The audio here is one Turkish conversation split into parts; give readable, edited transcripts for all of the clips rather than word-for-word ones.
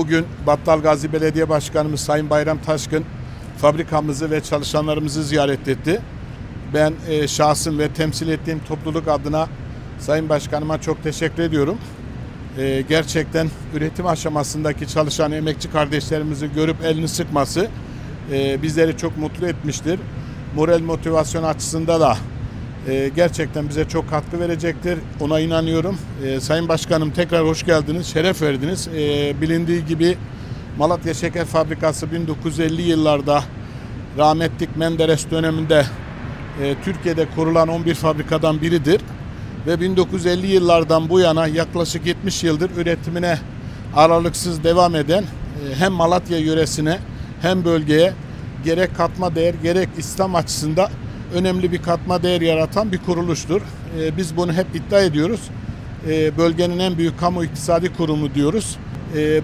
Bugün Battalgazi Belediye Başkanımız Sayın Bayram Taşkın fabrikamızı ve çalışanlarımızı ziyaret etti. Ben şahsım ve temsil ettiğim topluluk adına Sayın Başkanıma çok teşekkür ediyorum. Gerçekten üretim aşamasındaki çalışan emekçi kardeşlerimizi görüp elini sıkması bizleri çok mutlu etmiştir. Moral motivasyon açısından da gerçekten bize çok katkı verecektir. Ona inanıyorum. Sayın Başkanım tekrar hoş geldiniz, şeref verdiniz. Bilindiği gibi Malatya Şeker Fabrikası 1950 yıllarda rahmetlik Menderes döneminde Türkiye'de kurulan 11 fabrikadan biridir. Ve 1950 yıllardan bu yana yaklaşık 70 yıldır üretimine aralıksız devam eden hem Malatya yöresine hem bölgeye gerek katma değer gerek İslam açısından önemli bir katma değer yaratan bir kuruluştur. Biz bunu hep iddia ediyoruz. Bölgenin en büyük kamu iktisadi kurumu diyoruz.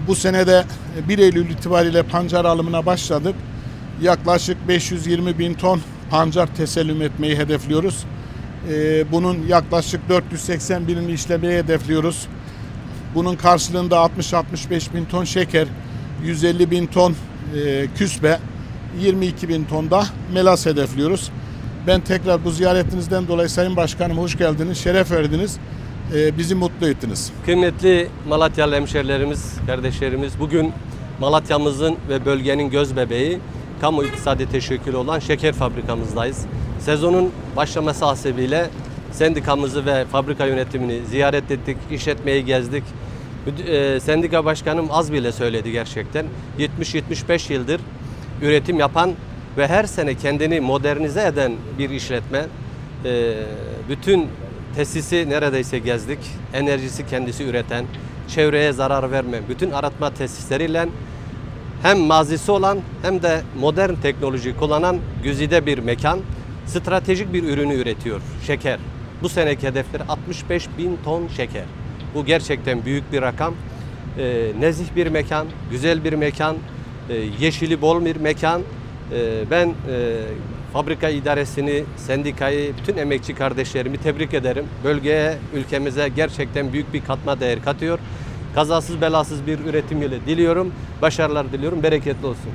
Bu senede 1 Eylül itibariyle pancar alımına başladık. Yaklaşık 520 bin ton pancar tesellüm etmeyi hedefliyoruz. Bunun yaklaşık 480 binini işlemeye hedefliyoruz. Bunun karşılığında 60-65 bin ton şeker, 150 bin ton küspe, 22 bin ton da melas hedefliyoruz. Ben tekrar bu ziyaretinizden dolayı Sayın Başkanım hoş geldiniz, şeref verdiniz, bizi mutlu ettiniz. Kıymetli Malatyalı hemşerilerimiz, kardeşlerimiz, bugün Malatya'mızın ve bölgenin göz bebeği, kamu iktisadi teşekkülü olan şeker fabrikamızdayız. Sezonun başlaması hasebiyle sendikamızı ve fabrika yönetimini ziyaret ettik, işletmeyi gezdik. Sendika başkanım az bile söyledi gerçekten. 70-75 yıldır üretim yapan ve her sene kendini modernize eden bir işletme. Bütün tesisi neredeyse gezdik. Enerjisi kendisi üreten, çevreye zarar vermeyen bütün arıtma tesisleriyle hem mazisi olan hem de modern teknoloji kullanan güzide bir mekan, stratejik bir ürünü üretiyor, şeker. Bu seneki hedefleri 65 bin ton şeker. Bu gerçekten büyük bir rakam. Nezih bir mekan, güzel bir mekan, yeşili bol bir mekan. Ben fabrika idaresini, sendikayı, bütün emekçi kardeşlerimi tebrik ederim. Bölgeye, ülkemize gerçekten büyük bir katma değer katıyor. Kazasız belasız bir üretim yılı diliyorum. Başarılar diliyorum. Bereketli olsun.